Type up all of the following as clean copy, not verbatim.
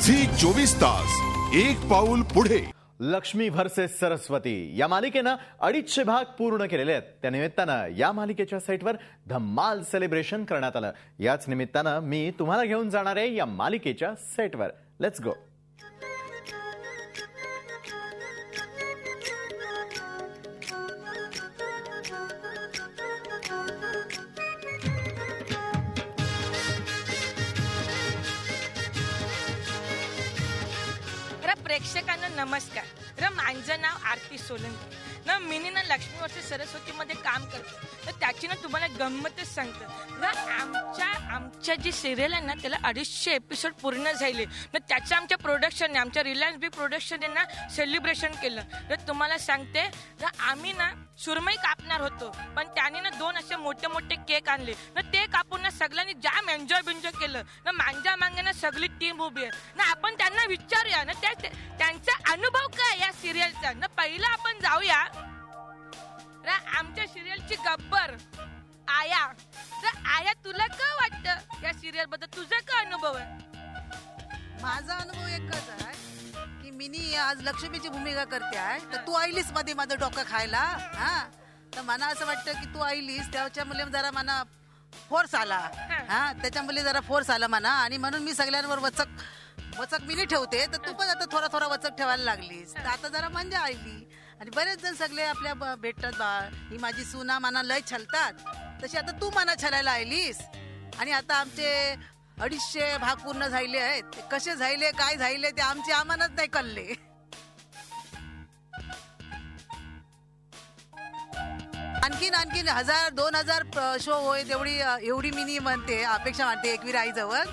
24 तास एक पाऊल पुढे. लक्ष्मी व्हर्सेस सरस्वती या मालिकेनं 250 भाग पूर्ण केलेले आहेत. त्या निमित्तानं या मालिकेच्या सेटवर धम्माल सेलिब्रेशन करण्यात आलं. याच निमित्तानं मी तुम्हाला घेऊन जाणार आहे या मालिकेच्या सेटवर. Let's go. प्रेक्षकांना नमस्कार. माझं नाव आरती सोलंकी ना. मी ना लक्ष्मी व्हर्सेस सरस्वती मध्ये काम करतो. तर त्याची ना तुम्हाला गंमतच सांगतो ना. आमच्या जी सिरियल आहे ना त्याला 250 एपिसोड पूर्ण झाले ना. त्याचं आमच्या प्रोडक्शनने आमच्या रिलायन्स बी प्रोडक्शनने ना सेलिब्रेशन केलं. तर तुम्हाला सांगते ना आम्ही ना सुरमई कापणार होतो पण त्याने ना 2 असे मोठे मोठे केक आणले ना. ते कापून ना सगळ्यांनी जाम एन्जॉय केलं ना. माझ्या मागे ना सगळी टीम उभी आहे ना. आपण त्यांना विचारूया ना त्यांचा अनुभव काय या सिरियलचा ना. पहिला आपण जाऊया ना आमच्या सिरियलची गब्बर आया. तर आया तुला काय वाटतं या सिरियल बद्दल? तुझा काय अनुभव आहे? माझा अनुभव एकच आहे की मी आज लक्ष्मीची भूमिका करते आहे. तर तू आईलीस मध्ये माझं डोकं खायला. हा तर मला असं वाटतं की तू आईलीस त्याच्यामुळे जरा मला फोर्स आला. हा त्याच्यामुळे जरा फोर्स आला म्हणा. आणि म्हणून मी सगळ्यांवर वचक मी नाही ठेवते. तर तू पण आता थोडा वचक ठेवायला लागलीस. तर आता जरा मजा आली. आणि बरेच जण सगळे आपल्या भेटतात. बा ही माझी सुना मना लय छलतात तशी आता तू मना छलायला आलीस. आणि आता आमचे 250 भाग पूर्ण झाले आहेत. ते कसे झाले काय झाले ते आम्हालाच नाही कळले. आणखीन 1000-2000 शो होय एवढी मी म्हणते अपेक्षा मानते एकवीर आईजवळ.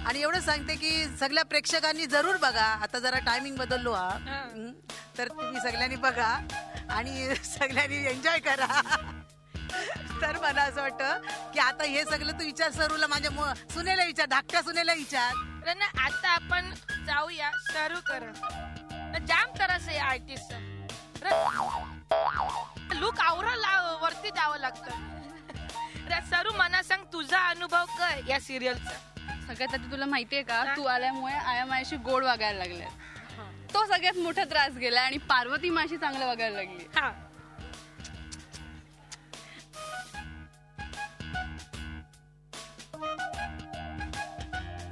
आणि एवढं सांगते की सगळ्या प्रेक्षकांनी जरूर बघा. आता जरा टायमिंग बदललो तर तुम्ही सगळ्यांनी बघा आणि सगळ्यांनी एन्जॉय करा. तर मला असं वाटतं की आता हे सगळं तू विचार सरूला माझ्या सुनेला विचार, धाकट्या सुनेला विचार. आता आपण जाऊया सरू कर. जाम तरस आहे आर्टिस्ट. लुक आवरा वरती जावं लागतं. सरू मला सांग तुझा अनुभव काय या सिरियलचा? सगळ्यात आधी तुला माहितीये का तू आल्यामुळे आया मायाशी गोड वागायला लागले. तो सगळ्यात मोठा त्रास गेला. आणि पार्वती माशी चांगलं वागायला लागली.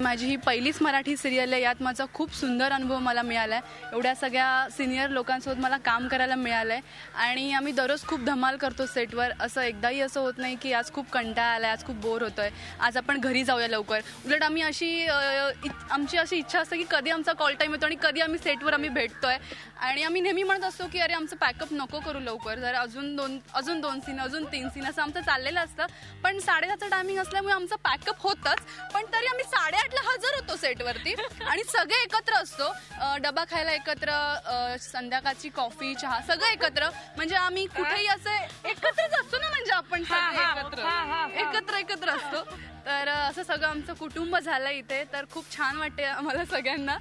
माझी ही पहिलीच मराठी सिरियल आहे. यात माझा खूप सुंदर अनुभव मला मिळालाय. एवढ्या सगळ्या सिनियर लोकांसोबत मला काम करायला मिळालंय. आणि आम्ही दररोज खूप धमाल करतो सेटवर. असं एकदाही असं होत नाही की आज खूप कंटाळा आलाय, आज खूप बोर होतोय, आज आपण घरी जाऊया लवकर. उलट आम्ही आमची अशी इच्छा असते की कधी आमचा कॉल टाईम येतो आणि कधी आम्ही सेटवर भेटतोय. आणि आम्ही नेहमी म्हणत असतो की अरे आमचं पॅकअप नको करू लवकर, जरा अजून दोन सीन, अजून 3 सीन असं आमचं चाललेलं असतं. पण 7:30चं टायमिंग असल्यामुळे आमचं पॅकअप होतच. पण तरी आम्ही 8:30ला हजर होतो सेटवरती. आणि सगळे एकत्र असतो. डबा खायला एकत्र, संध्याकाळची कॉफी चहा सगळं एकत्र. म्हणजे आम्ही कुठेही असे एकत्रच असतो ना. म्हणजे आपण सगळे एकत्र असतो. तर असं सगळं आमचं कुटुंब झालं इथे. तर खूप छान वाटते आम्हाला सगळ्यांना.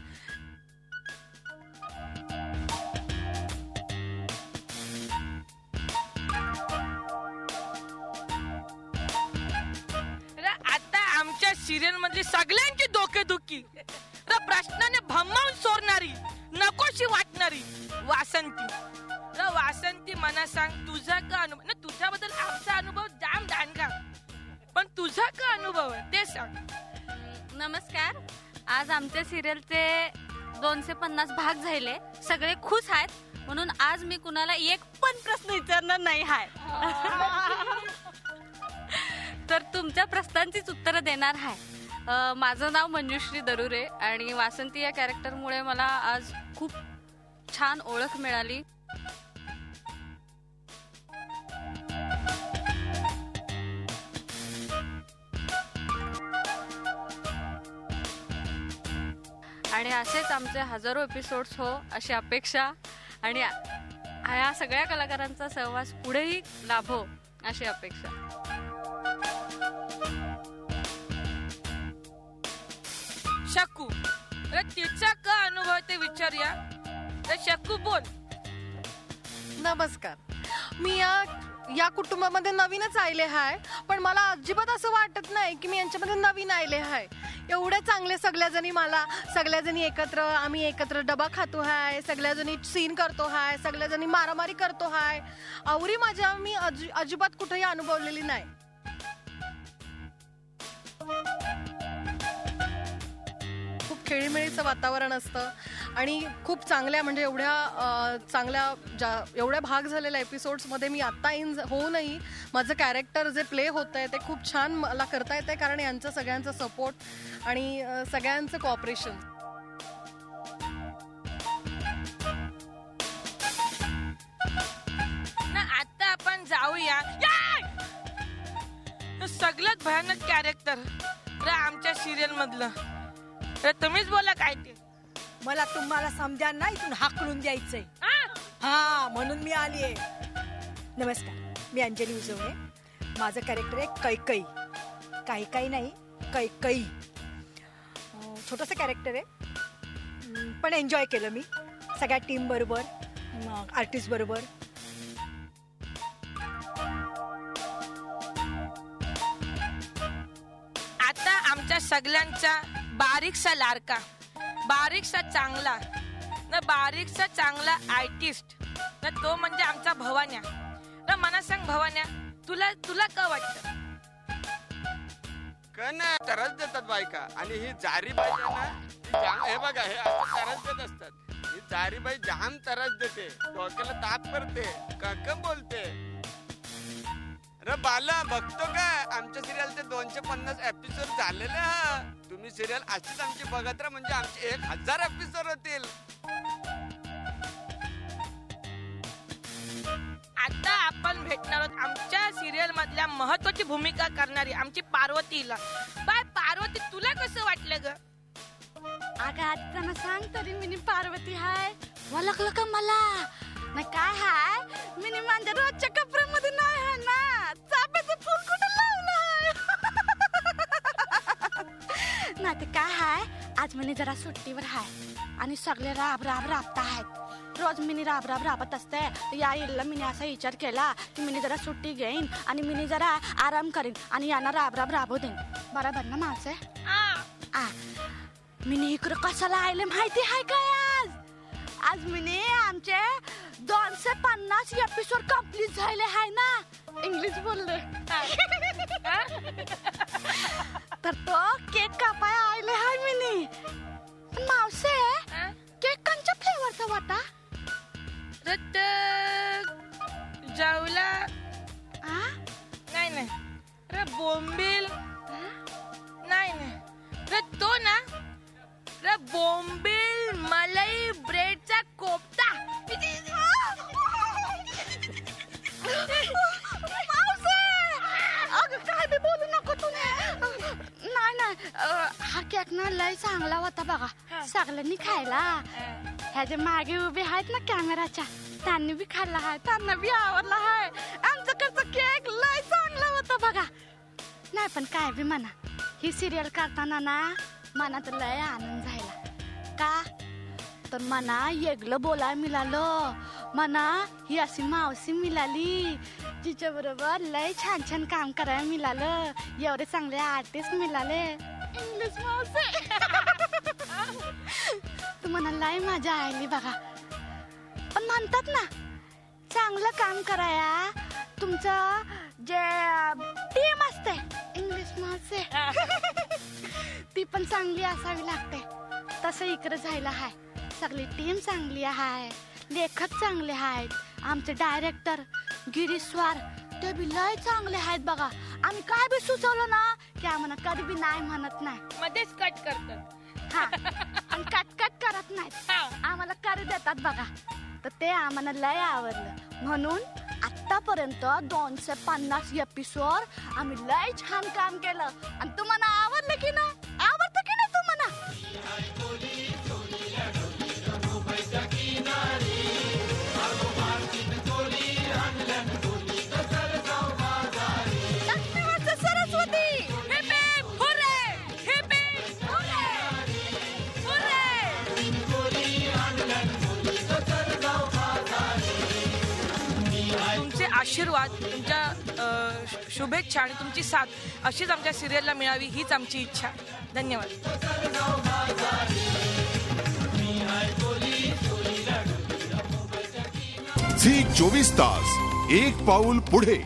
सिरियल मधली सगळ्यांची डोकेदुखी प्रश्नाने भम्मावून सोडणारी, नकोशी वाटणारी वासंती मना सांग तुझा का अनुभव ना. तुझ्याबद्दल आमचा अनुभव जाम दांडगा, पण तुझा का अनुभव आहे ते सांग. नमस्कार. आज आमच्या सिरियलचे 250 भाग झाले. सगळे खुश आहेत म्हणून आज मी कुणाला एक पण प्रश्न विचारणार नाही आहे. तर तुमच्या प्रश्नांचीच उत्तरं देणार आहे. माझं नाव मंजुश्री दरुरे आणि वासंती या कॅरेक्टरमुळे मला आज खूप छान ओळख मिळाली. आणि असेच आमचे हजारो एपिसोड्स हो अशी अपेक्षा. आणि या सगळ्या कलाकारांचा सहवास पुढेही लाभो अशी अपेक्षा. शकू तिचा का अनुभव ते विचारूया. शकू बोल. नमस्कार. मी या या कुटुंबामध्ये नवीनच आले आहे, पण मला अजिबात असं वाटत नाही की मी यांच्यामध्ये नवीन आले आहे. एवढे चांगले सगळ्याजणी, मला सगळ्याजणी एकत्र, आम्ही एकत्र डबा खातो आहे, सगळ्याजणी सीन करतो आहे, सगळ्याजणी मारामारी करतो आहे. आवरी माझ्या मी अजिबात कुठेही अनुभवलेली नाही. खूप खेळीमेळीचं वातावरण असतं आणि खूप चांगल्या, म्हणजे एवढ्या भाग झालेल्या एपिसोड्समध्ये मी आत्ता होऊनही माझं कॅरेक्टर जे प्ले होतं आहे ते खूप छान मला करता येतं आहे, कारण यांचं सगळ्यांचं सपोर्ट आणि सगळ्यांचं कॉपरेशन. आता आपण जाऊया सगळ्यात भयानक कॅरेक्टर आमच्या सिरियल मधलं. तुम्हीच बोला काय ते. मला तुम्हाला समजांना इथून हाकलून द्यायचंय. हा, म्हणून मी आली आहे. नमस्कार, मी अंजली उजवणे. माझं कॅरेक्टर आहे कैकई. काही नाही, कैकई. छोटंसं कॅरेक्टर आहे, पण एन्जॉय केलं मी सगळ्या टीम बरोबर, आर्टिस्ट बरोबर. आता आमच्या सगळ्यांचा बारीकसा लाडका, बारीकसा चांगला ना, बारीकसा चांगला आर्टिस्ट ना, तो म्हणजे आमचा भवान्या ना. मला सांग भवान्या, तुला का वाटतं? का नाही तरच देतात बायका, आणि ही जारी बाई ना, हे बघा हे तरच देत असतात. ही जारी बाई जाम तरच देते, डोक्याला ताप करते, का बोलते. अरे बाला, बघतो का आमच्या सिरियलचे 250 एपिसोड झालेले. हा, तुम्ही सिरियल अशीच आमची बघत राहा, म्हणजे आमचे 1000 एपिसोड होतील. आता आपण भेटणार आहोत आमच्या सिरियल मधल्या महत्वाची भूमिका करणारी आमची पार्वतीला. बाय पार्वती, तुला कसं वाटलं ग? अगं आज त्यांना सांग तरी मिनी पार्वती हाय. ओळखलं का मला? नाही काय हाय, मिनी माझ्या रोजच्या कपड्यामध्ये नाही आहे ना, चाफ्याचं फुल कुठं लावलं नाही. ते काय हाय, आज मिनी जरा सुट्टीवर हाय आणि सगळे राबता आहेत. रोज मिनी राबत असते. या इल्ला मिनी असा विचार केला की मिनी जरा सुट्टी घेईन आणि मिनी जरा आराम करीन आणि यांना राबू देईन. बरोबर ना मावसे? मिनी इकडं कशाला आले माहिती आहे काय? आज मिनी आमचे 250 एपिसोड कंप्लीट झाले आहे ना. इंग्लिश बोलले तर तो केक कापाय आले आहे मिनी. मावसे, केक कोणत्या फ्लेवरचा होता? जाऊला नाही रे, बोंबील नाही रे, तो ना रे, बोंबील मलाई ब्रेडचा कोफ्ता. अगं काय बी बोलू नको तुम्ही. नाही हा केक ना लय चांगला होता बघा, सगळ्यांनी खायला. ह्याच्या मागे उभे आहेत ना कॅमेराच्या, त्यांनी बी खाल्ला आहे, त्यांना बी आवडला आहे. आमच्याकडचा केक लय चांगला होता बघा. नाही पण काय बी म्हणा, ही सिरियल करताना ना मनात लय आनंद झाला. का तर मना वेगळं बोलायला मिळालं, मना ही अशी मावशी मिळाली जिच्या बरोबर लय छान काम करायला मिळालं, एवढे चांगले आर्टिस्ट मिळाले. इंग्लिश मावशी तुम्हाला लय मजा आली बघा. पण म्हणतात ना, चांगलं काम कराया तुमचं जे टीम असते इंग्लिश मावशी ती पण चांगली असावी लागते. तसं इकडे जायला हाय, सगळी टीम चांगली आहे, लेखक चांगले आहेत, आमचे डायरेक्टर गिरीश्वर ते बी लय चांगले आहेत बघा. आम्ही काय बी सुचवलं ना की आम्हाला कधी बी नाही म्हणत नाही, मध्येच कट करतात. हा, आणि कट करत नाहीत, आम्हाला कर देतात बघा. तर ते आम्हाला लय आवडलं. म्हणून आतापर्यंत 250 एपिसोड आम्ही लय छान काम केलं. आणि तुम्हाला आवडलं की नाही? आवडतं की नाही तुम्हाला? आशीर्वाद, तुमच्या शुभेच्छा आणि तुमची साथ अशीच आमच्या सिरियलला मिळावी हीच आमची इच्छा. धन्यवाद. झी 24 तास एक पाऊल पुढे.